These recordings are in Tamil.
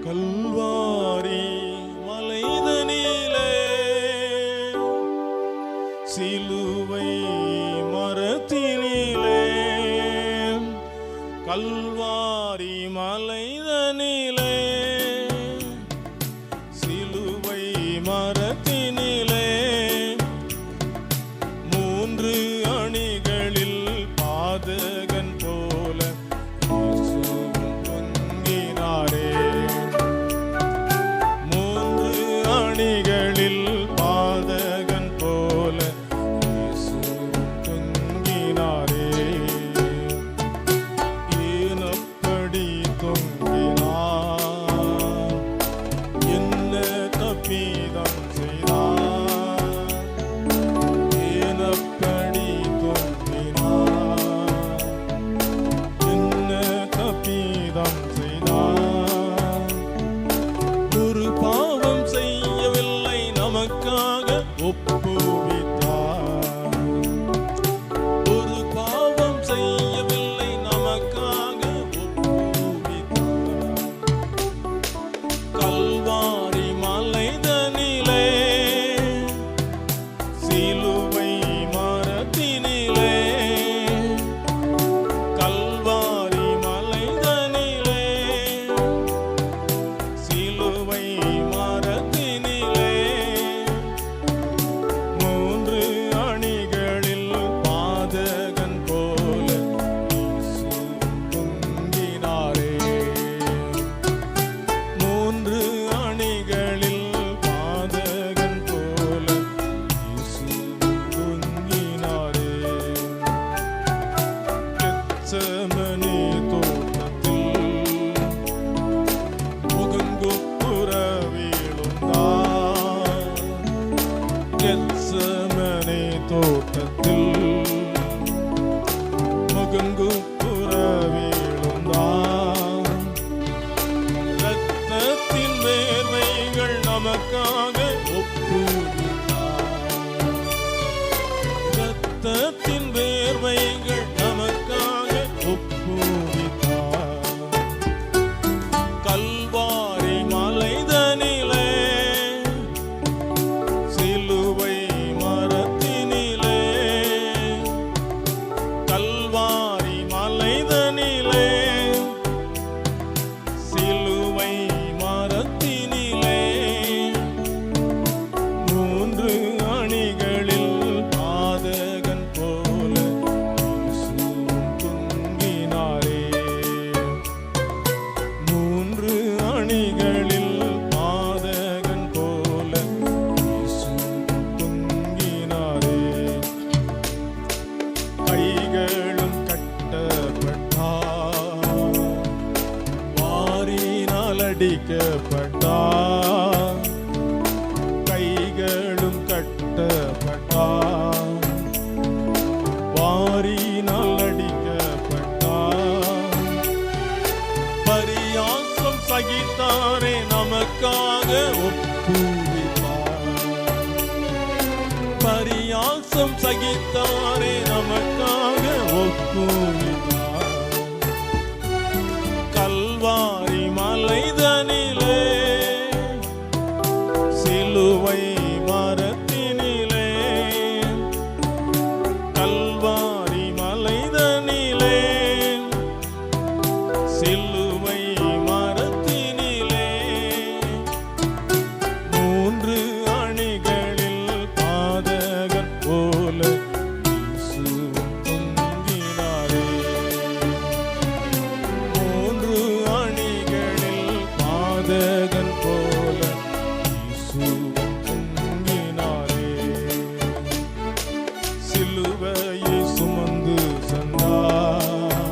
கல்வாரி மலைதனிலே சிலுவை மரத்தினிலே கல்வாரி மலைதனிலே சிலுவை மரத்தினிலே மூன்று அணிகளில் பாதகன் போல தொங்கினாரே. மூன்று அணிகளில் பாதகன் போல தொங்கினாரே. ஏனப்படி தொங்கினார், என்ன தப்பிதம் செய்தார். ஏனப்படி தொங்கினார், என்ன தப்பிதம் செய்தார். ஒரு பாவம் செய்யவில்லை, நமக்காக ஒப்புவித்தார். ஒரு பாவம் செய்யவில்லை, நமக்காக ஒப்புவித்தார். கல்வாரி மலைதனிலே சிலுவை மரத்தினிலே கல்வாரி மலைதனிலே சிலுவை மரத்தினிலே மூன்று அணிகளில் பாதகன் போல இயேசு தொங்கினாரே. மூன்று அணிகளில் பாதகன் போல இயேசு தொங்கினாரே. கெத்செமனே தோட்டத்தில் முகங்குப்புற வீழுந்தார். கெத்செமனே தோட்டத்தில் முகங்குப்புற வீழுந்தார். இரத்தத்தின் வேர்வைகள் நமக்காக ஒப்புவித்தார். இரத்தத்தின் வேர்வைகள் நமக்காக ஒப்புவித்தார். கல்வாரி மலைதனிலே சிலுவை மரத்தினிலே கல்வாரி மலைதனிலே சிலுவை மரத்தினிலே மூன்று அணிகளில் பாதகன் போல இயேசு தொங்கினாரே. மூன்று அணிகளில் பாதகன் போல இயேசு தொங்கினாரே. கைகளும் கட்டப்பட்டார், வாரினால் அடிக்கப்பட்டார். கைகளும் கட்டப்பட்டார், வாரினால் அடிக்கப்பட்டார். பரியாசம் சகித்தாரே, நமக்காக ஒப்புவித்தார். பரியாசம் சகித்தாரே, நமக்காக ஒப்புவித்தார். கல்வாரி மலைதனிலே சிலுவை மரத்தினிலே கல்வாரி மலைதனிலே சிலுவை மரத்தினிலே மூன்று அணிகளில் பாதகன் போல இயேசு தொங்கினாரே. மூன்று அணிகளில் பாதகன் போல இயேசு தொங்கினாரே. சிலுவையை சுமந்து சென்றார்,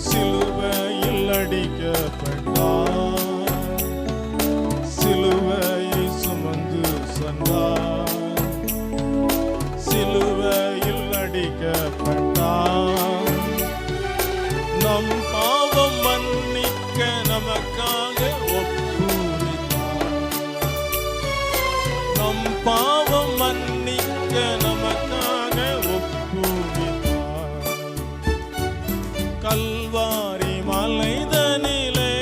சிலுவையில் அடிக்கப்பட்டார். சிலுவையை சுமந்து சென்றார், சிலுவையில் அடிக்கப்பட்டார். நம் பாவம் மன்னிக்க நமக்காக ஒப்புவித்தார். நம் பாவம் மன்னிக்க நமக்காக ஒப்புவித்தார். கல்வாரி மலைதனிலே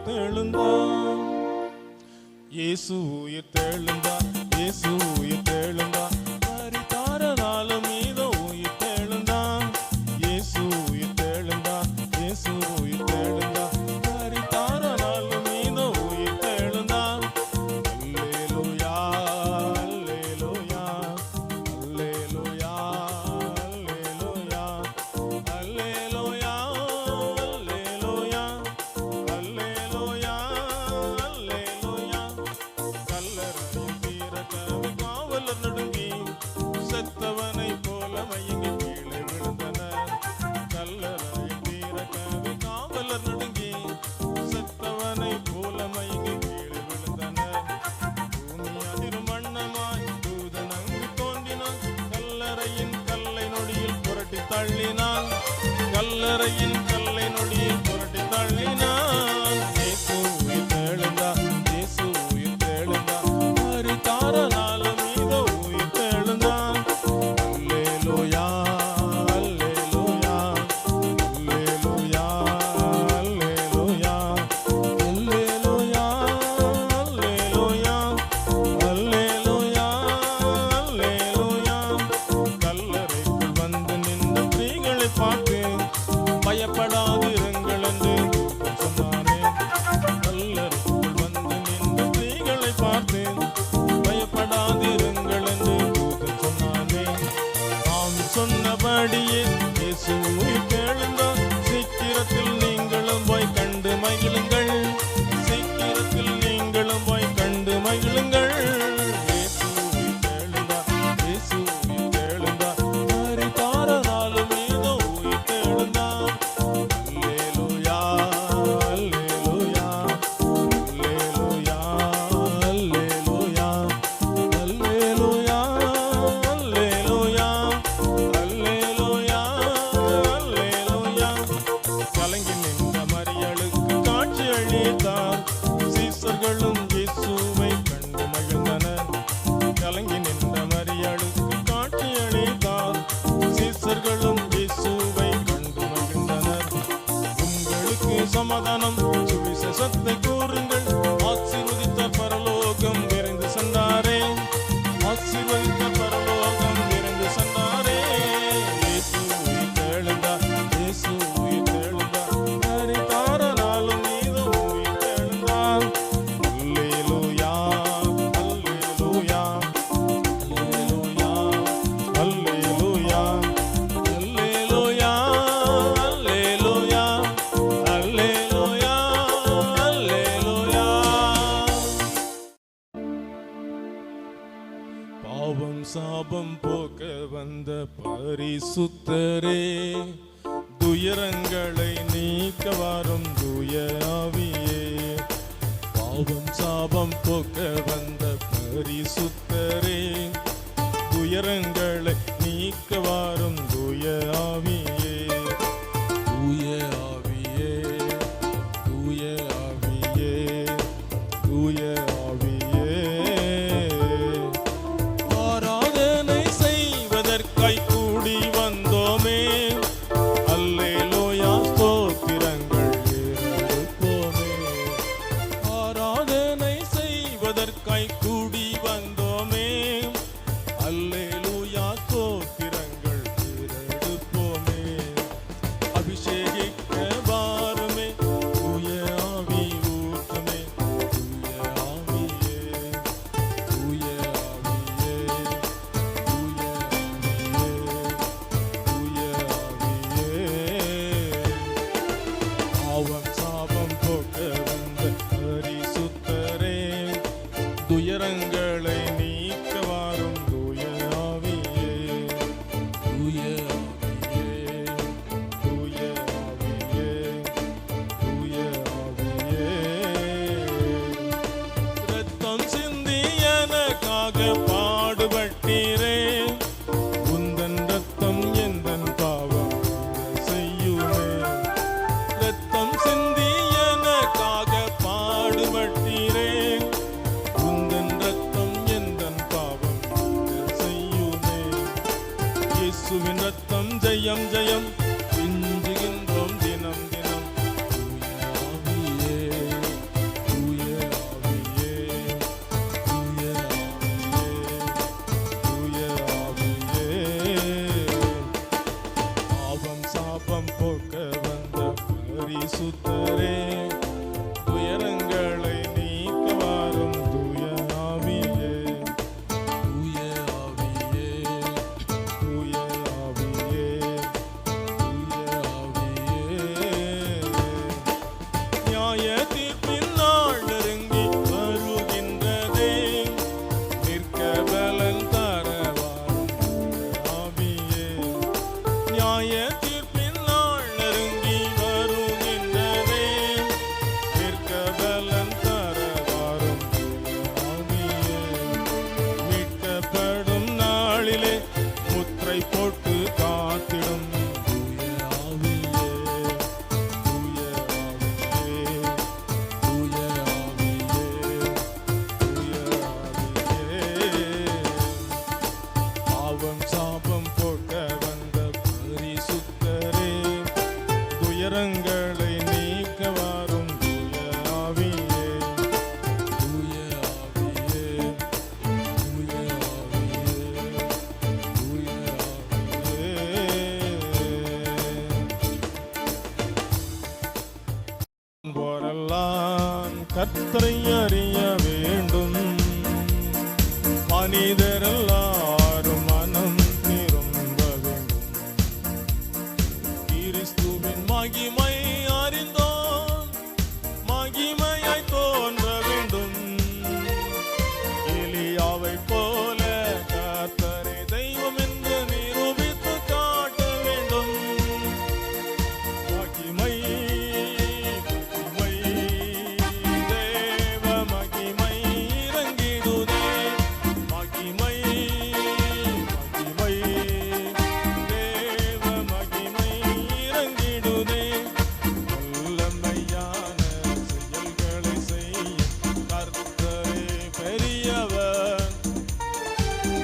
உயிர்த்தெழுந்தார். இயேசு உயிர்த்தெழுந்தார். இயேசு உயிர்த்தெழுந்தார். மரித்தாரனாலும் இதோ உயிர்த்தெழுந்தார். இயேசு உயிர்த்தெழுந்தார். இயேசு உயிர்த்தெழுந்தார். மரித்தாரனாலும் இதோ உயிர்த்தெழுந்தார். அல்லேலூயா அல்லேலூயா அல்லேலூயா அல்லேலூயா அல்லேலூயா அல்லேலூயா அல்லேலூயா அல்லேலூயா. கல்லறையின் தீரக்கவி காவலர் நடுங்கி செத்தவனைப் போல மயங்கி கீழே விழுந்தனர். கல்லறையின் தீரக்கவி காவலர் நடுங்கி செத்தவனைப் போல மயங்கி கீழே விழுந்தனர். பூமி அதிரும் வண்ணமாய் தூதன் அங்கு தோன்றினான். கல்லறையின் கல்லை நொடியில் புரட்டி தள்ளினான். கல்லறையின் கல்லை நொடியில் புரட்டி தள்ளினான். இயேசு உயிர்த்தெழுந்தார். இயேசு உயிர்த்தெழுந்தார். மரித்தாரனாலும் இதோ உயிர்த்தெழுந்தார். அல்லேலூயா அல்லேலூயா அல்லேலூயா அல்லேலூயா அல்லேலூயா அல்லேலூயா அல்லேலூயா அல்லேலூயா. கல்லறைக்குள் வந்து நின்ற ஸ்திரீகளை பார்த்து பயப்படாதிருங்கள் என்று சொன்னானே. கல்லறைக்குள் வந்து நின்ற ஸ்திரீகளை பார்த்து பயப்படாதிருங்கள் என்று சொன்னானே. தாம் சொன்னபடியே இயேசு உயிர்த்தெழுந்தார். சீக்கிரத்தில் நீங்களும் போய் கண்டு மகிழுங்கள். சீக்கிரத்தில் நீங்களும் போய் கண்டு மகிழுங்கள். இயேசு உயிர்த்தெழுந்தார். இயேசு உயிர்த்தெழுந்தார். மரித்தாரனாலும் இதோ உயிர்த்தெழுந்தார். அல்லேலூயா அல்லேலூயா அல்லேலூயா அல்லேலூயா அல்லேலூயா அல்லேலூயா அல்லேலூயா அல்லேலூயா. கலங்கி நின்ற மரியாளுக்கு காட்சி அளித்தார். சீசர்களும் இயேசுவை கண்டு மகிழ்ந்தனர். கலங்கி நின்ற மரியாளுக்கு காட்சி அளித்தார். சீசர்களும் இயேசுவை கண்டு மகிழ்ந்தனர். உங்களுக்கு சமாதானம், சுவிசேஷத்தை கூறுங்கள். ஆசீர்வதித்த பரலோகம் விரைந்து சென்றாரே. ஆசீர்வதித்த பரலோகம் விரைந்து சென்றாரே. இயேசு உயிர்த்தெழுந்தார். இயேசு உயிர்த்தெழுந்தார். மரித்தாரனாலும் இதோ உயிர்த்தெழுந்தார். அல்லேலூயா அல்லேலூயா அல்லேலூயா அல்லேலூயா அல்லேலூயா அல்லேலூயா அல்லேலூயா அல்லேலூயா. பாவம் சாபம் போக்க வந்த பரிசுத்தரே, துயரங்களை நீக்க வரும் தூய ஆவியே. பாவம் சாபம் போக்க வந்த பரிசுத்தரே, துயரங்களை நீக்க வரும் தூய ஆவியே. தூய ஆவியே தூய ஆவியே தூய ஆவியே. ஆராதனை செய்வதற்காய் கூடி வந்தோமே. அல்லேலூயா ஸ்தோத்திரங்கள் ஏறெடுப்போமே. ஆராதனை செய்வதற்காய் கூடி வந்தோமே. அல்லேலூயா நியாய தீர்ப்பின் நாள் நெருங்கி வருகின்றதே. நிற்க பலன் தர வாரும் ஆவியே. நியாய தீர்ப்பின் நாள் நெருங்கி வருகின்றதே. நிற்க பலன் தர வாரும் ஆவியே. மீட்கப்படும் நாளிலே முத்திரை போட்டு காத்திடும் தூய ஆவியே. தூய ஆவியே. தூய ஆவியே. தூய ஆவியே. பாவம் சாபம் போக்க வந்த பரிசுத்தரே, துயரங்களை நீக்க வாரும் தூய ஆவியே. தூய ஆவியே. தூய ஆவியே. தூய ஆவியே. போரெல்லாம் கர்த்தரை அறிய வேண்டும். மனிதரெல்லாரும் மனம் திரும்ப வேண்டும். கிறிஸ்துவின் மகிமை அறிந்தோம், மகிமையாய் தோன்ற வேண்டும். எலியாவைப் போல கர்த்தரை தெய்வம் என்று நிரூபித்து காட்ட வேண்டும். மகிமை மகிமை தேவ மகிமை இறங்கிடுதே. மகிமை மகிமை தேவ மகிமை இறங்கிடுதே. வல்லமையான செயல்களை செய்ய கர்த்தரே பெரியவர்.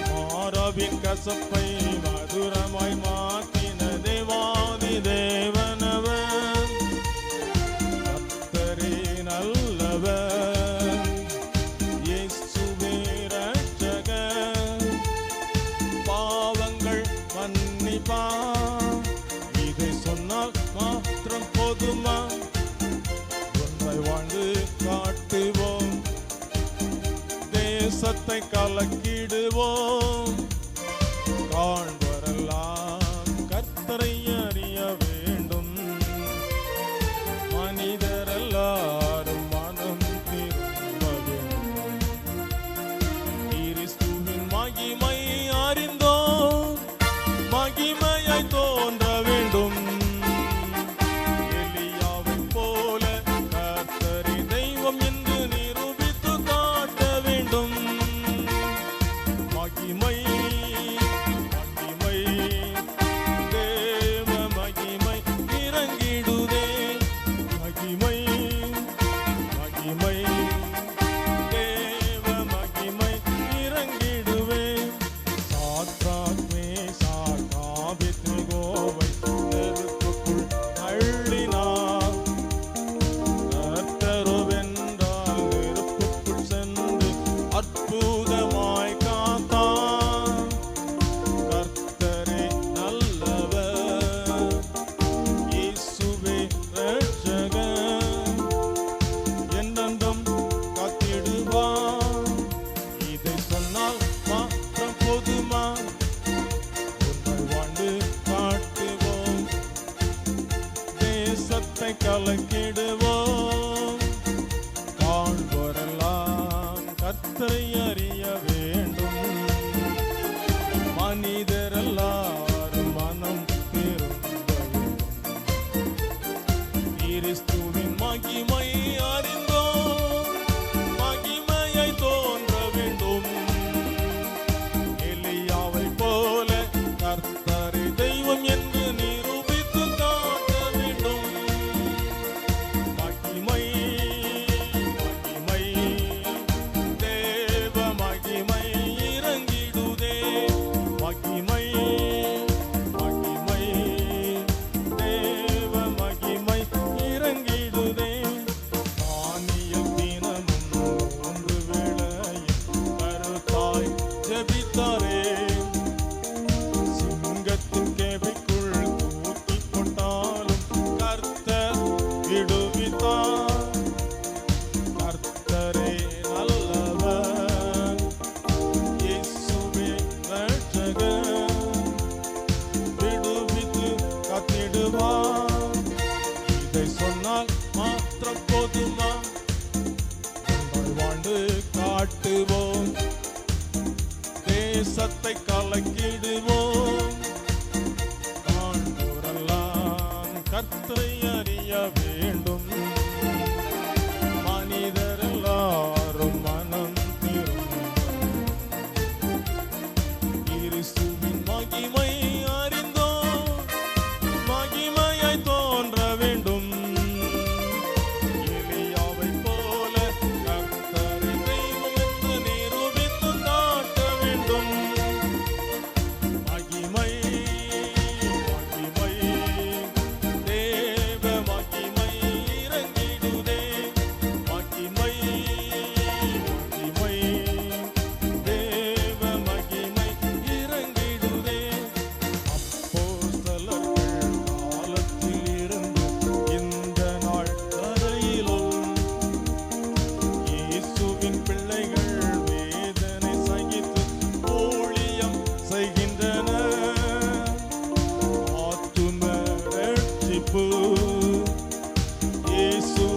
மாறாவின் கசப்பை மதுரமாய் மாற்றின தேவாதி தேவனவர். கர்த்தரே நல்லவர். இயேசுவே இரட்சகர். பாவங்கள் மன்னிப்பார். இதை சொன்னால் மாத்திரம் போதுமா? ஒன்றை வாழ்ந்து காட்டுவோம். தேசத்தை கலக்கிடுவோம். காண்பரெல்லாம் கர்த்தரை அறிய வேண்டும். மனிதரெல்லாரும் மனம் திரும்ப வேண்டும். கிறிஸ்துவின் மகிமை அறிந்தோம், மகிமையாய் தோன்ற வேண்டும். எலியாவைப் போல கர்த்தரை தெய்வம் என்று நிரூபித்து காட்ட வேண்டும். மகிமை மகிமை தேவ மகிமை இறங்கிடுதே. மகிமை மகிமை தேவ மகிமை இறங்கிடுவே. Shadrach Meshach ஆபேத்நேகோவை நெருப்புக்குள் தள்ளினார். கர்த்தருவென்றால் நெருப்புக்குள் சென்று அற்புதமாய் காத்தார். கர்த்தரே நல்லவர். இயேசுவே இரட்சகர். என்றென்றும் காத்திடுவார். இதை சொன்னால் மாத்திரம் போதுமா? ஒன்றை வாழ்ந்து காட்டுவோம். தேசத்தை கலக்கிடுவோம். காண்போரெல்லாம் கர்த்தரை அறிய வேண்டும். மனிதரெல்லாரும் மனம் திரும்ப வேண்டும். கிறிஸ்துவின் மகிமை அறிந்தோம், மகிமையை தோன்ற வேண்டும். எலியாவைப் போல கர்த்தரை தெய்வம் என்று நிரூபித்து காட்ட வேண்டும். மகிமை மகிமை தேவ காட்டுவோம், தேசத்தை கலக்கிடுவோம். காண்போரெல்லாம் கர்த்தரை அறிய வேண்டும், மனிதரெல்லாரும் மனம் திரும்பும். கிறிஸ்துவின் மகிமை அறிந்தோம், மகிமையாய் தோன்ற வேண்டும். எலியாவை போல கர்த்தரை தெய்வம் என்று நிரூபித்து காட்ட வேண்டும். மகிமை மகிமை தேவ மகிமை இறங்கிடுதே. மகிமை மகிமை தேவ மகிமை இறங்கிடுதே. அப்போஸ்தலர்கள் காலத்தில் இருந்து இந்த நாள் வரையிலும் இயேசுவின் பிள்ளைகள் வேதனை சகித்து ஊழியம் செய்கின்றனர். ஆத்தும ரட்சிப்பு இயேசு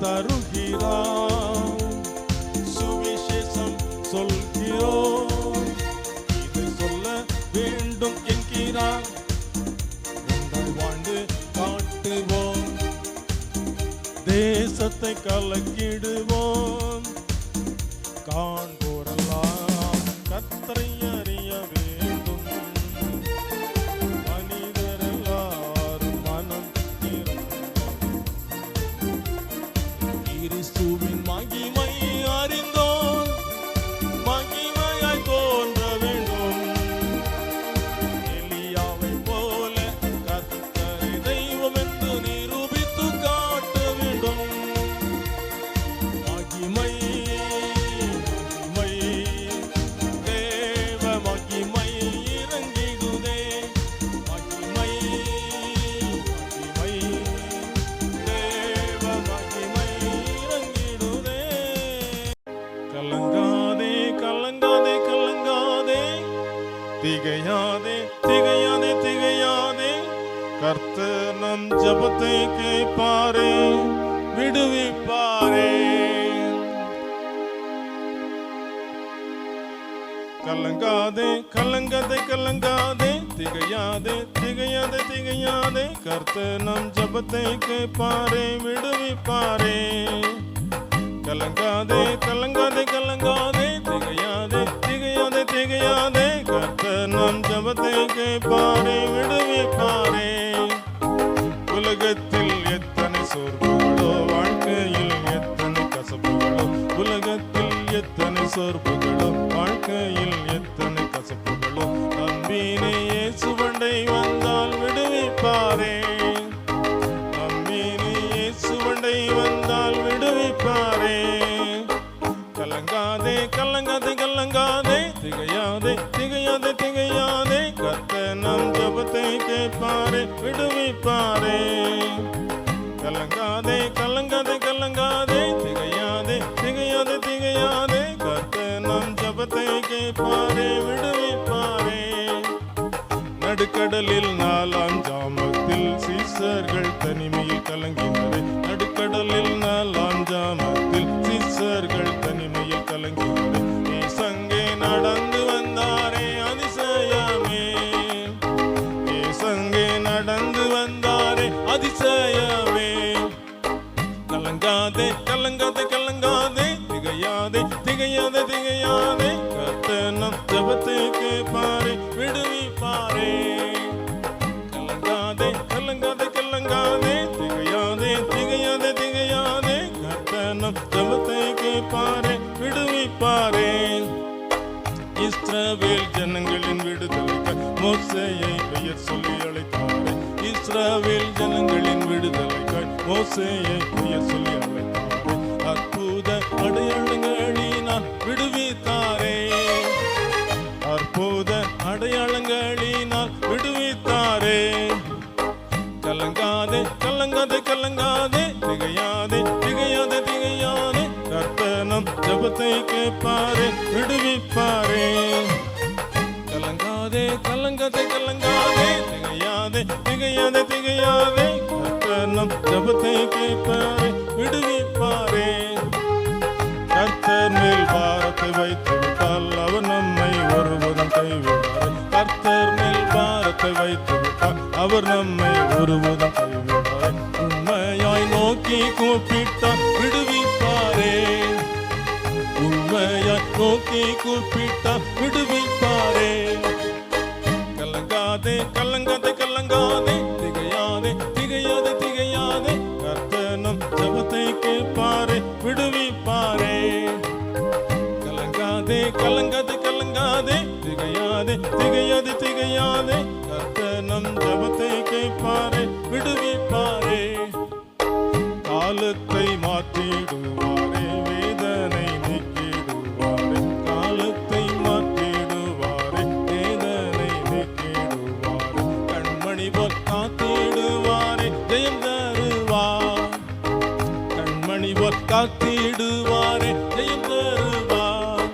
தருகிறார், சுவிசேஷம் சொல்கிறோம், இதை சொல்ல வேண்டும் என்கிறார். ஒன்றாய் வாழ்ந்து காட்டுவோம், தேசத்தை கலக்கிடுவோம். காண்போரெல்லாம் கர்த்தரை அறிய வேண்டும், மனிதரெல்லாரும் மனம் திரும்பும். கிறிஸ்துவின் மகிமை அறிந்தோம், மகிமையாய் தோன்ற வேண்டும். எலியாவை போல கர்த்தரை தெய்வம் என்று நிரூபித்து காட்ட வேண்டும். மகிமை மகிமை தேவ மகிமை இறங்கிடுதே. மகிமை மகிமை தேவ மகிமை இறங்கிடுதே. கலங்காதே கலங்காதே கலங்காதே, திகையாதே திகையாதே திகையாதே. கர்த்தர் நம் ஜெபத்தை கேட்பாரே, விடுவிப்பாரே. கலங்காதே கலங்காதே கலங்காதே, திகையாதே திகையாதே திகையாதே. கர்த்தர் நம் ஜெபத்தை கேட்பாரே, விடுவிப்பாரே. கலங்காதே கலங்காதே கலங்காதே, திகையாதே திகையாதே திகையாதே. கர்த்தர் நம் ஜெபத்தை கேட்பாரே, விடுவிப்பாரே. உலகத்தில் எத்தனை சோர்வுகளோ, வாழ்க்கையில் எத்தனை கசப்புகளோ. உலகத்தில் எத்தனை சோர்வுகளோ, வாழ்க்கையில் எத்தனை கசப்புகளோ. நம்பினே இயேசுவண்டை வந்தால் விடுவிப்பாரே. நம்பினே இயேசுவண்டை வந்தால் விடுவிப்பாரே. கலங்காதே கலங்காதே கலங்காதே, திகையாதே திகையாதே திகையாதே. கர்த்தர் நம் ஜெபத்தை கேட்பாரே, விடுவிப்பாரே. கலங்காதே கலங்காதே கலங்காதே, திகையாதே திகையாதே திகையாதே. கர்த்தர் நம் ஜெபத்தை கேட்பாரே, விடுவிப்பாரே. நடுக்கடலில் 4ஆம் ஜாமத்தில் சீசர்கள் தனிமையில் கலங்கினரே. நடுக்கடலில் 4ஆம் ஜாமத்தில் சீசர்கள் தனிமையில் கலங்கினரே. இயேசங்கே நடந்து வந்தாரே, அதிசயமே. இயேசங்கே நடந்து வந்தாரே, அதிசயமே. கலங்காதே கலங்காதே கலங்காதே, திகையாதே திகையாதே திகையாதே. கர்த்தர் நம் ஜெபத்தை கேட்பாரே, விடுவிப்பாரே. கலங்காதே கலங்காதே கலங்காதே, திகையாதே திகையாதே திகையாதே. கர்த்தர் நம் ஜெபத்தை கேட்பாரே, விடுவிப்பாரே. இஸ்ரவேல் ஜனங்களின் விடுதலைக்காய் மோசேயை பெயர் சொல்லி அழைத்தாரே. இஸ்ரவேல் ஜனங்களின் விடுதலைக்காய் மோசேயை பெயர் சொல்லி அழைத்தாரே. அற்புத அடையாளங்களினால் விடுவித்தாரே. அற்புத அடையாளங்களினால் விடுவித்தாரே. கலங்காதே கலங்காதே கலங்காதே, திகையாதே திகையாதே திகையாதே. கர்த்தர் நம் ஜெபத்தை கேட்பாரே, விடுவிப்பாரே. கலங்காதே கலங்காதே கலங்காதே, திகையாதே திகையாதே திகையாதே. கர்த்தர் நம் ஜெபத்தை கேட்பாரே, விடுவிப்பாரே. கர்த்தர் மேல் பாரத்தை அவர் நம்மை ஒருவரும் கைவிடாரே. உண்மையாய் நோக்கி கூப்பிட்டார் விடுவிப்பாரே. உண்மையாய் நோக்கி கூப்பிட்டார் விடுவிப்பாரே. கலங்காதே கலங்காதே கலங்காதே, திகையாதே திகையாதே திகையாதே, கர்த்தர் நம் ஜெபத்தை கேட்பாரே விடுவிப்பாரே. கலங்காதே கலங்காதே கலங்காதே, திகையாதே திகையாதே திகையாதே, கர்த்தர் நம் ஜெபத்தை கேட்பாரே விடுவிப்பாரே. காலத்தை மாற்றிடுவாரே, வேதனை நீக்கிடுவாரே. காலத்தை மாற்றிடுவாரே, வேதனை நீக்கிடுவாரே. கண்மணி போல் காத்திடுவாரே, ஜெயம் தருவார். கண்மணி போல் காத்திடுவாரே, ஜெயம் தருவார்.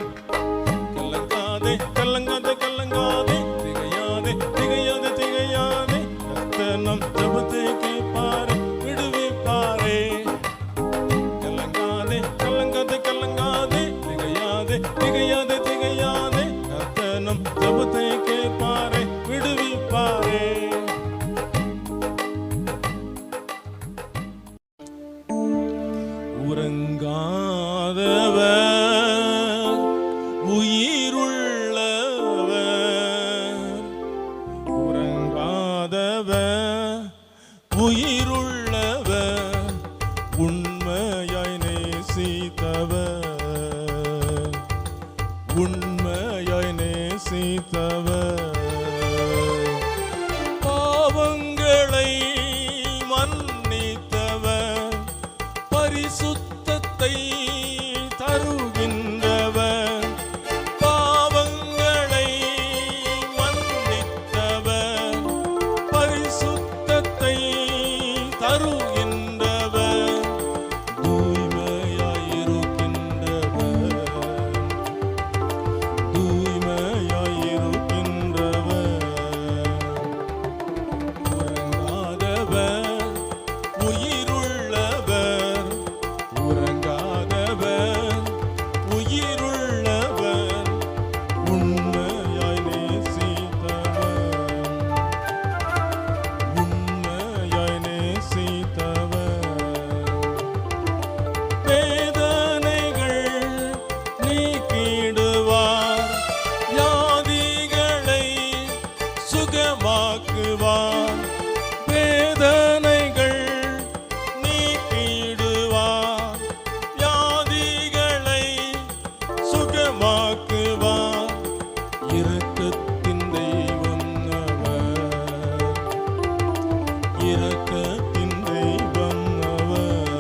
கலங்காதே கலங்காதே கலங்காதே, திகையாதே திகையாதே திகையாதே, கர்த்தர் நம் ஜெபத்தை கேட்பாரே விடுவிப்பாரே. கலங்காதே கலங்காதே கலங்காதே, திகையாதே திகையாதே திகையாதே, கர்த்தர் நம் ஜெபத்தை கேட்பாரே விடுவிப்பாரே. உறங்காதவர் உயிருள்ளவர், உறங்காதவர் உயிருள்ளவர், உண்மையாய் நேசித்தவர், உண்மையாய் நேசித்தவர். பாவங்களை மன்னித்தவர், பரிசுத்தத்தை தருகின்றவர். பாவங்களை மன்னித்தவர், பரிசுத்தத்தை தருகின்றவர். தூய்மையாயிருக்கின்றவர், தூய்மையாயிருக்கின்றவர். உறங்காதவர் உயிருள்ளவர், உறங்காதவர் உயிருள்ளவர், உண்மையாய் நேசித்தவர், உண்மையாய் நேசித்தவர். வேதனைகள் நீக்கிடுவார், வியாதிகளை சுகமாக்குவார். வேதனைகள் நீக்கிடுவார், வியாதிகளை சுகமாக்குவார். இரக்கத்தின் தெய்வம் அவர், இரக்கத்தின் தெய்வம் அவர்.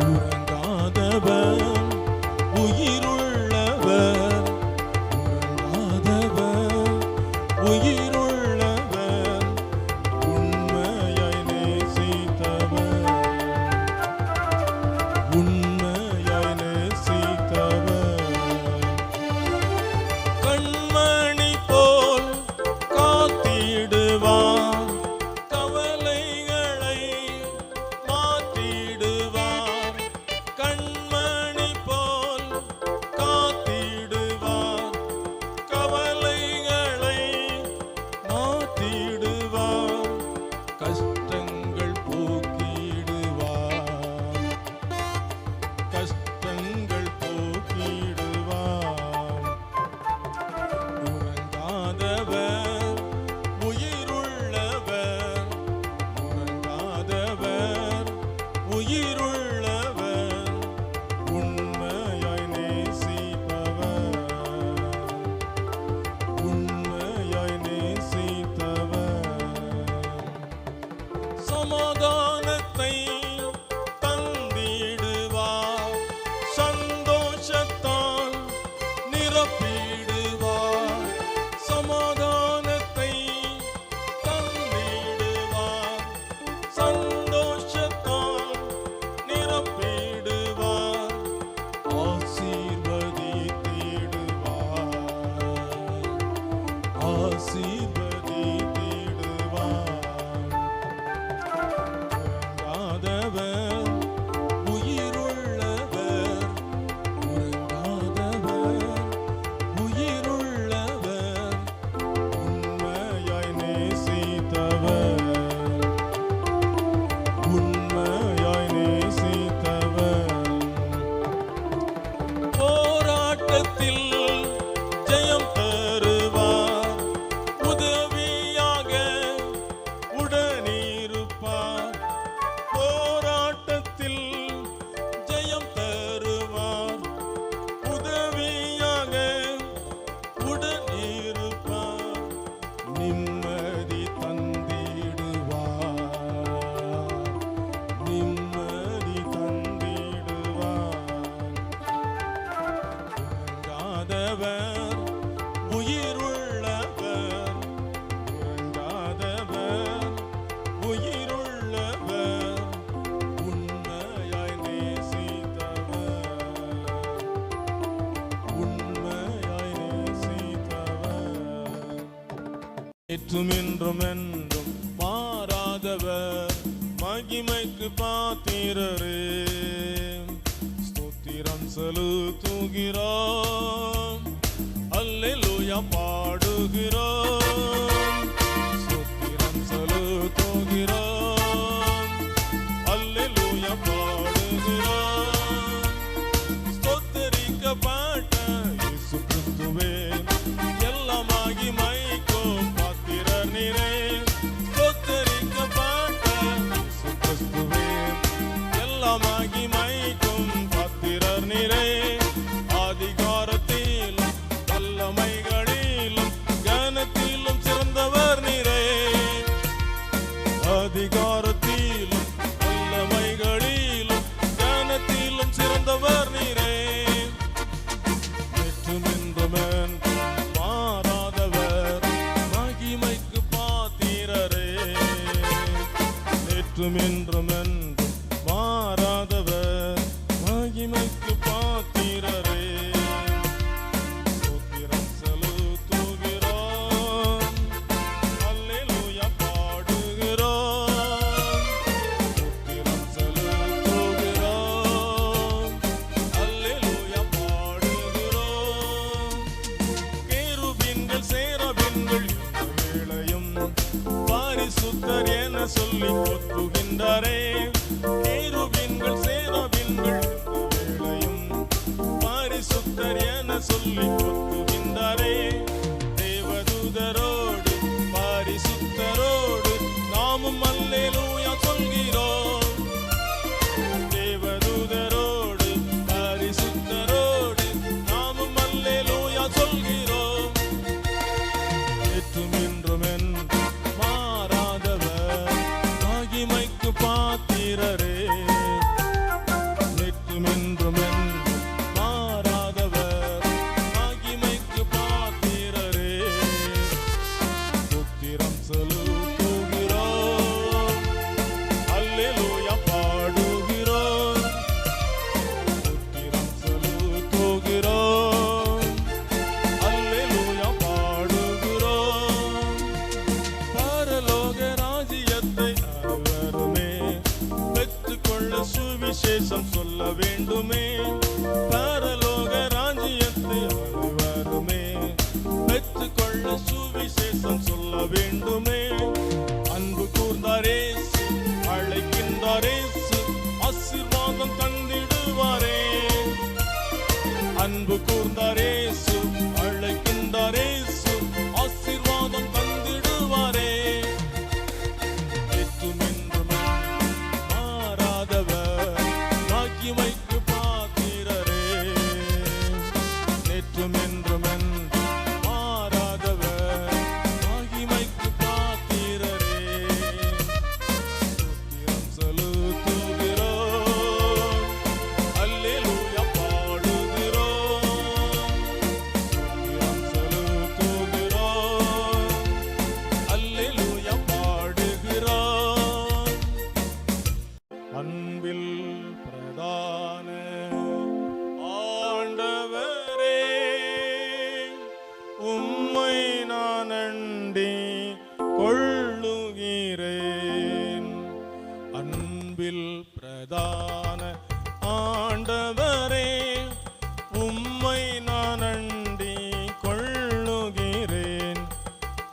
உறங்காதவர் உயிருள்ளவர், உறங்காதவர் உயிருள்ளவர், உண்மையாய் நேசித்தவர், உண்மையாய் நேசித்தவர். கண்மணி போல் காத்திடுவார், கவலைகளை மாற்றிடுவார். கண்மணி போல் காத்திடுவார், கவலைகளை மாற்றிடுவார். கஷ்டங்கள் போக்கிடுவார், நேற்றும் இன்றும் என்றும் மாறாதவர் மகிமைக்கு பாத்திரரே ஸ்தோத்திரம் செலுத்துகிறோம் அல்லேலூயா பாடுகிறோம் ஸ்தோத்திரம் செலுத்துகிறோம் அல்லேலூயா பாடுகிறோம் ஸ்தோத்தரிக்கப்பட்ட இயேசு கிறிஸ்துவே எல்லா மகிமைக்கும் பாத்திரர் நீரே ஸ்தோத்தரிக்கப்பட்ட இயேசு கிறிஸ்துவே எல்லா மகிமைக்கும் பாத்திரர் நீரே அதிகாரத்திலும் வல்லமைகளிலும் கனத்திலும் சிறந்தவர் நீரே அதிகாரத்திலும் வல்லமைகளிலும் கனத்திலும் சிறந்தவர் நீரே நேற்றும் இன்றும் என்றும் மாறாதவர் மகிமைக்கு பாத்திரரே நேற்றும் இன்றும் என்றும் மாறாதவர் மகிமைக்கு பாத்திரரே ஸ்தோத்திரம் செலுத்துகிறோம் அல்லேலூயா பாடுகிறோம் ஸ்தோத்திரம் செலுத்துகிறோம் அல்லேலூயா பாடுகிறோம் கேருபீன்கள் சேரபீன்கள் இந்த வேளையும் பரிசுத்தர் என சொல்லி கொத்துகின்றாரே கேருபீன்கள் சேரபீன்கள் இந்த வேளையும் பரிசுத்தர் என சொல்லி கொத்துகின்றாரே தேவதூதரோடு பரிசுத்தரோடு நாமும் அல்லேலூயா சொல்கிறோம் தேவதூதரோடு பரிசுத்தரோடு நாமும் அல்லேலூயா சொல்கிறோம் நேற்றும் இன்றும் என்றும் மாறாதவர் மகிமைக்கு பாத்திரரே நேற்றும் இன்றும் என்றும் மாறாதவர் மகிமைக்கு பாத்திரரே ஸ்தோத்திரம் செலுத்துகிறோம் அல்லேலூயா பாடுகிறோம் ஸ்தோத்திரம் செலுத்துகிறோம் அல்லேலூயா பாடுகிறோம் பரலோக ராஜ்யத்தை அனைவருமே பெற்றுக்கொள்ள சுவிசேஷம் சொல்ல வேண்டுமே பரலோக ராஜ்யத்தை அனைவருமே பெற்றுக்கொள்ள சுவிசேஷம் சொல்ல வேண்டுமே அன்பு கூர்ந்தாரேசு அழைக்கின்றாரேசு ஆசீர்வாதம் தந்திடுவாரே அன்பு கூர்ந்தாரேசு அழைக்கின்றாரேசு ஆசீர்வாதம் தந்திடுவாரே நேற்றும் இன்றும் மாறாதவர் மகிமைக்கு பாத்திரரே நேற்றும் இன்றும் மாறாதவர் மகிமைக்கு பாத்திரரே ஸ்தோத்திரம் செலுத்துகிறோம் அல்லேலூயா பாடுகிறோம் ஸ்தோத்திரம் செலுத்துகிறோம் அல்லேலூயா பாடுகிறோம் அன்பில் பிரதான ஆண்டவரே உம்மை நான் அண்டி கொள்ளுகிறேன் அன்பில் பிரதான ஆண்டவரே உம்மை நான் அண்டி கொள்ளுகிறேன்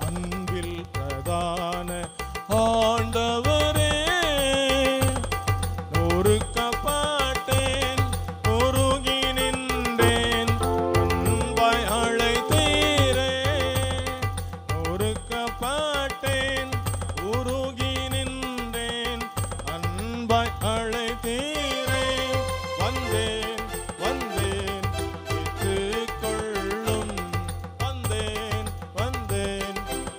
அன்பில் பிரதான ஆண்டவரே ஒருக்கப்பட்டேன் உருகி நின்றேன் அன்பாய் அழைத்தீரே ஒருக்கப்பட்டேன் உருகி நின்றேன் அன்பாய் அழைத்தீரே வந்தேன் வந்தேன் ஏற்றுக்கொள்ளும் வந்தேன் வந்தேன்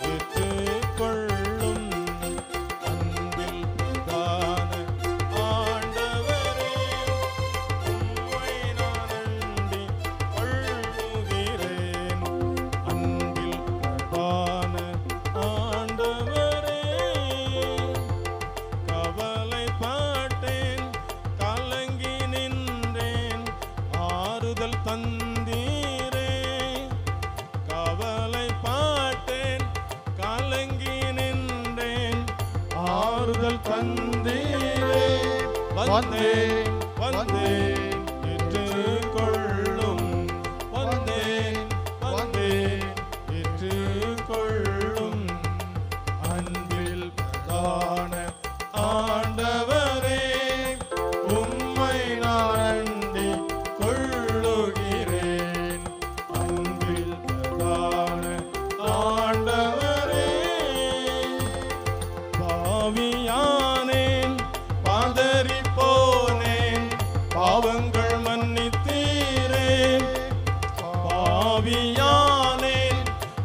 ஏற்றுக்கொள்ளும் அன்பில் பிரதான ஆண்டவரே உம்மை நான் அண்டி கொள்ளுகிறேன் அன்பில் பிரதான ஆண்டவரே கவலைப்பட்டேன் கலங்கி நின்றேன் வந்தேன் வந்தேன் ஏற்றுக்கொள்ளும் வந்தேன் வந்தேன் ஏற்றுக்கொள்ளும் அன்பில் பிரதான ஆண்டவரே உம்மை நான் அண்டிக் கொள்ளுகிறேன் அன்பில் பிரதான ஆண்டவரே பாவியானேன் பாதறிப் போனேன் பாவங்கள் மன்னித்தீரே பாவியானேன்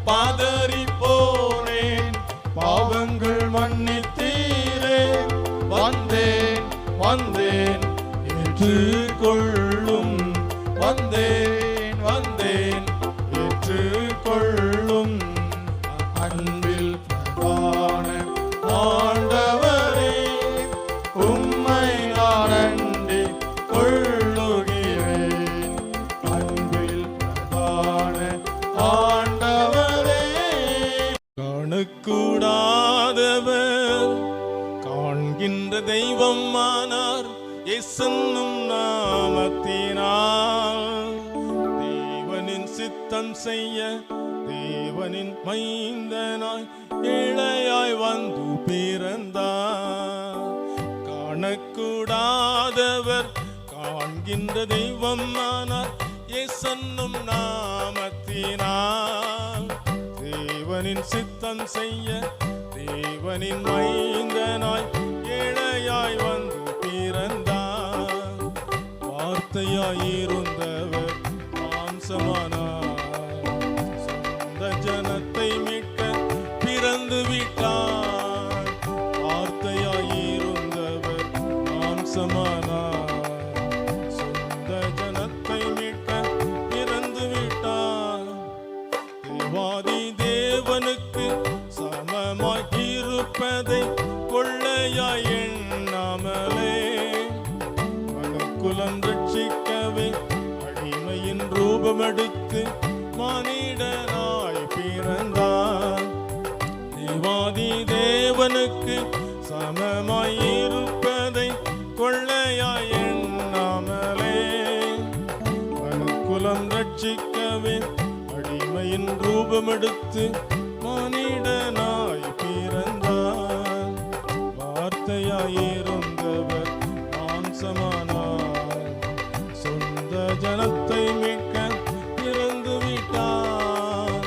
பாதறிப் போனேன் பாவங்கள் மன்னித்தீரே வந்தேன் வந்தேன் ஏற்றுக்கொள்ளும் வந்தேன் வந்தேன் ஏற்றுக்கொள்ளும் அன்பில் பிரதான ஆண்டவரே உம்மை நான் அண்டிக் கொள்ளுகிறேன் அன்பில் பிரதான ஆண்டவரே காணக்கூடாதவர் காண்கின்ற தெய்வம் ஆனார் இயேசுன்னும் நாமத்தினால் தேவனின் சித்தம் செய்ய தேவனின் மைந்தனாய் இளையாய் வந்து பிறந்தார் காணக்கூடாதவர் காண்கின்ற தெய்வம் ஆனார் இயேசுன்னும் நாமத்தினால் தேவனின் சித்தம் செய்ய தேவனின் மைந்தனாய் இளையாய் வந்து பிறந்தார் வார்த்தையாயிருந்தவர் மாம்சமானார் சொந்த ஜனத்தை மீட்க பிறந்து விட்டார் வார்த்தையாயிருந்தவர் மாம்சமானார் சொந்த ஜனத்தை மீட்க பிறந்து விட்டார் தேவாதி தேவனுக்கு சமமாய் இருப்பதை கொள்ளையாய் எண்ணாமலே மனுக்குலம் ரட்சிக்கவே அடிமையின் ரூபமெடுத்து மானிடனாய் பிறந்தார் தேவாதி தேவனுக்கு சமமாய் இருப்பதை கொள்ளையாய் எண்ணாமலே மனுக்குலம் ரட்சிக்கவே அடிமையின் ரூபமெடுத்து மானிடனாய் பிறந்தார் வார்த்தையாயிருந்தவர் மாம்சமானார் சொந்த ஜனத்தை மீட்க பிறந்து விட்டார்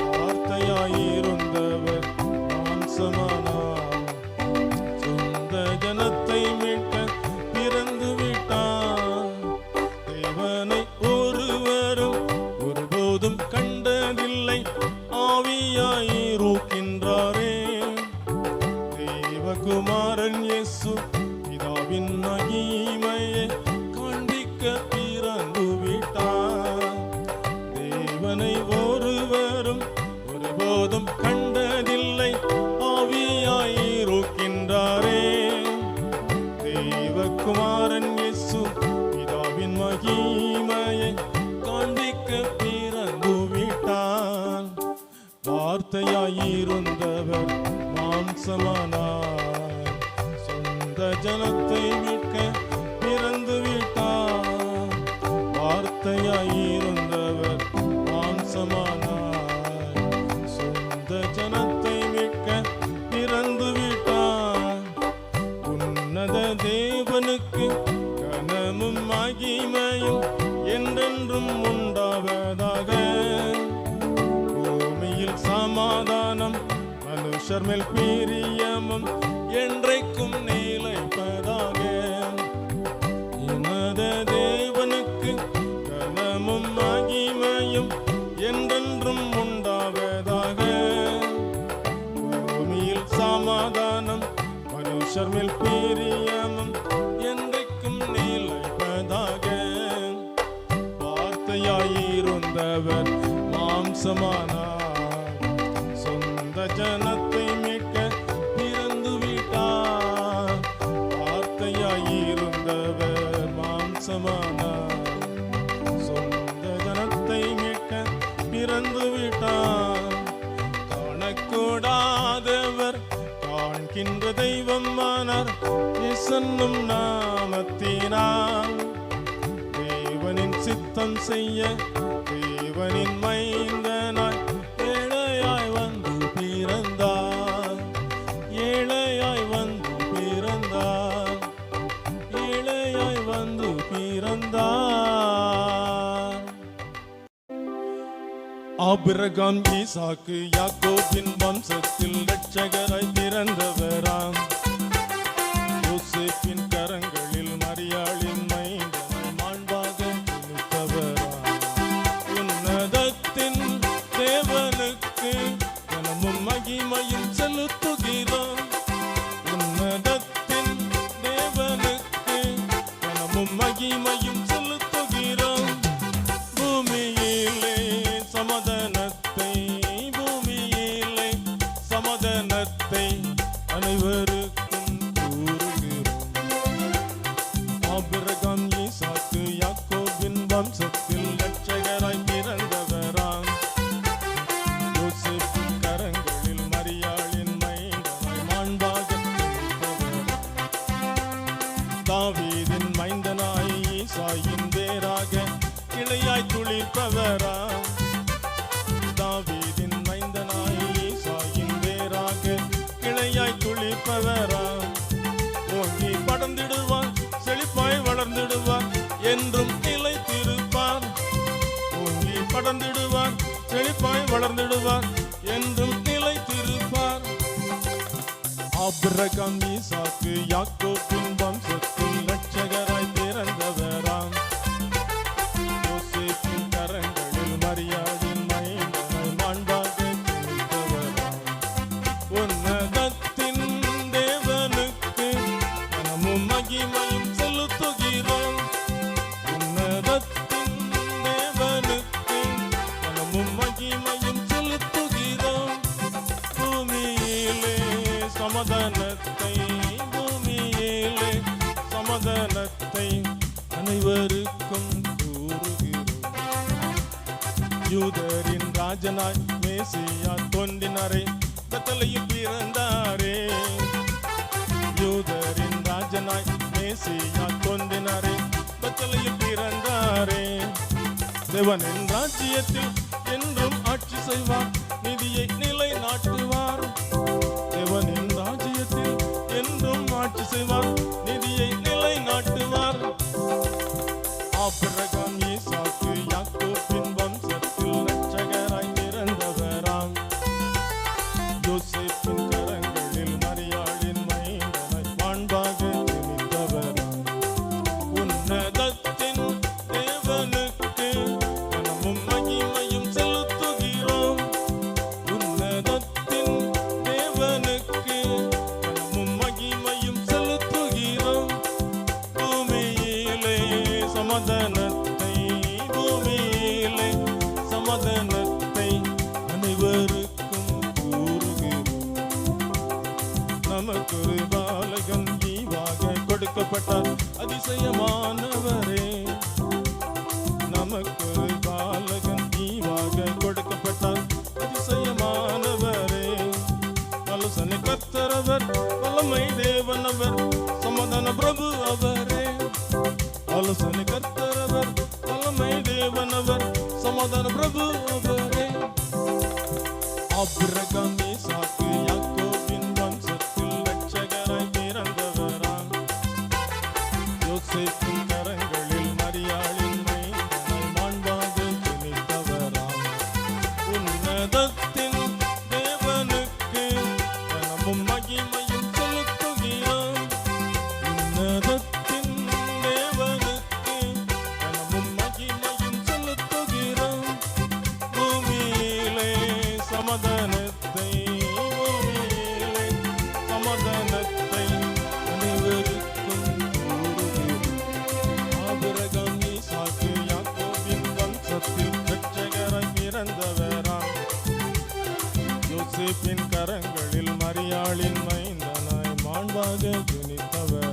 வார்த்தையாயிருந்தவர் மாம்சமானார் சொந்த ஜனத்தை மீட்க பிறந்து விட்டார் தேவனை ஒருவரும் ஒருபோதும் கண்டதில்லை ஆவியாயிருக்கின்றாரே தேவகுமாரன் இயேசு பிதாவின் மகிமையை காண்பிக்க பிறந்து விட்டார் தேவனை ஒருவரும் ஒருபோதும் கண்டதில்லை ஆவியாயிருக்கின்றாரே தேவகுமாரன் இயேசு பிதாவின் மகிமையை காண்பிக்க பிறந்து விட்டார் வார்த்தையாயிருந்தவர் மாம்சமானார் சொந்த ஜனத்தை மீட்க பிறந்து விட்டார் வார்த்தையாயிருந்தவர் மாம்சமானார் சொந்த ஜனத்தை மீட்க பிறந்து விட்டார் உன்னத தேவனுக்கு கனமும் மகிமையும் என்றென்றும் உண்டாவதாக பூமியில் சமாதானம் மனுஷர் மேல் பிரியமும் என்றைக்கும் நிலைப்பதாக இனத தேவனுக்கு கனமும் மகிமையும் என்றென்றும் உண்டாவதாக பூமியில் சமாதானம் மனுஷர் மேல் பிரியமும் என்றைக்கும் நிலைப்பதாக வார்த்தையாயிருந்தவர் மாம்சமானார் சொந்த ஜனத்தை மீட்க பிறந்து விட்டார் வார்த்தையாயிருந்தவர் மாம்சமானார் சொந்த ஜனத்தை மீட்க பிறந்து விட்டார் காணக்கூடாதவர் காண்கின்ற காக்கின்ற தெய்வமானார் இயேசுன்னும் நாமத்தினார். தேவனின் சித்தம் செய்ய தேவனின் மைந்தனாய் ஏழையாய் வந்து பிறந்தார். ஏழையாய் வந்து பிறந்தார். ஏழையாய் வந்து பிறந்தார். ஆபிரகாம் ஈசாக்கு யாக்கோபின் வம்சத்தில் இரட்சகராய் பிறந்தவராம். யோசேப்பின் கரங்களில் மரியாளின் மைந்தனாய் மாண்பாக நினைத்தவராம். உன்னதத்தின் தேவனுக்கு கனமும் மகிமையும் செலுத்துகிறோம். உன்னதத்தின் தேவனுக்கு கனமும் மகிமையும் செலுத்துகிறோம். பூமியிலே சமாதானத்தை, பூமியிலே சமாதானத்தை அனைவருக்கும் கூறுகிறோம். ஆபிரகாம் ஈசாக்கு யாக்கோபின் வம்சத்தில் இரட்சகராய் பிறந்தவராம். யோசேப்பின் கரங்களில் மரியாளின் மைந்தனாய் மாண்பாக நினைத்தவராம். தாவீதின் மைந்தனாய் ஈசாயின் வேராக கிளையாய் துளிர்ப்பவராம். தாவீதின் மைந்தனாய் ஈசாயின் வேராக கிளையாய் துளிர்ப்பவராம். ஓங்கி படர்ந்திடுவார், செழிப்பாய் வளர்ந்திடுவார், என்றும் நிலைத்திருப்பார். ஓங்கி படர்ந்திடுவார், செழிப்பாய் வளர்ந்திடுவார், என்றும் நிலைத்திருப்பார். ஆபிரகாம் ஈசாக்கு யாக்கோபின் வம்சத்தில் இரட்சகராய் பிறந்தவராம். யோசேப்பின் கரங்களில் மரியாளின் மைந்தனாய் மாண்பாக நினைத்தவராம். உன்னதத்தின் தேவனுக்கு கனமும் மகிமையும் செலுத்துகிறோம். உன்னதத்தின் தேவனுக்கு கனமும் மகிமையும் செலுத்துகிறோம். பூமியிலே சமாதானத்தை, பூமியிலே சமாதானத்தை அனைவருக்கும் கூறுகிறோம். யூதரின் ராஜனாய் மேசியா தோன்றினாரே, பெத்லகேமில் பிறந்தாரே. யூதரின் ராஜனாய் மேசியா தோன்றினாரே, பெத்லகேமில் பிறந்தாரே. தேவனின் ராஜ்யத்தில் என்றும் ஆட்சி செய்வார், நீதியை நிலைநாட்டுவார். தேவனின் ராஜ்யத்தில் என்றும் ஆட்சி செய்வார், நீதியை நிலைநாட்டுவார். ஆபிரகாம் ஈசாக்கு யாக்கோபின் வம்சத்தில் இரட்சகராய் பிறந்தவராம். யோசேப்பின் கரங்களில் மரியாளின் மைந்தனாய் மாண்பாக நினைத்தவராம். உன்னதத்தின் தேவனுக்கு கனமும் மகிமையும் செலுத்துகிறோம். உன்னதத்தின் தேவனுக்கு கனமும் மகிமையும் செலுத்துகிறோம். பூமியிலே சமாதானத்தை, பூமியிலே சமாதானத்தை அனைவருக்கும் கூறுகிறோம். நமக்கொரு பாலகன் ஈவாக கொடுக்கப்பட்டார், அதிசயமானவரே. நமக்கொரு பாலகன் ஈவாக கொடுக்கப்பட்டார், அதிசயமானவரே. ஆலோசனை கர்த்தரவர், வல்லமை தேவனவர், சமாதான பிரபு அவரே. ஆலோசனை கர்த்தரவர், வல்லமை தேவனவர், சமாதான பிரபு அவரே. ஆபிரகாம் ஈசாக்கு யாக்கோபின் வம்சத்தில் இரட்சகராய் பிறந்தவராம். யோசேப்பின் கரங்களில் மரியாளின் மைந்தனாய் மாண்பாக நினைத்தவராம். உன்னதத்தின் தேவனுக்கு கனமும் மகிமையும் செலுத்துகிறோம். உன்னதத்தின் தேவனுக்கு கனமும் மகிமையும் செலுத்துகிறோம். பூமியிலே சமாதானத்தை, பூமியிலே சமாதானத்தை அனைவருக்கும் கூறுகிறோம். ஆபிரகாம் ஈசாக்கு யாக்கோபின் வம்சத்தில் இரட்சகராய் பிறந்தவராம். யோசேப்பின் கரங்களில் மரியாளின் மைந்தனாய் மாண்பாக ஜனித்தவர்.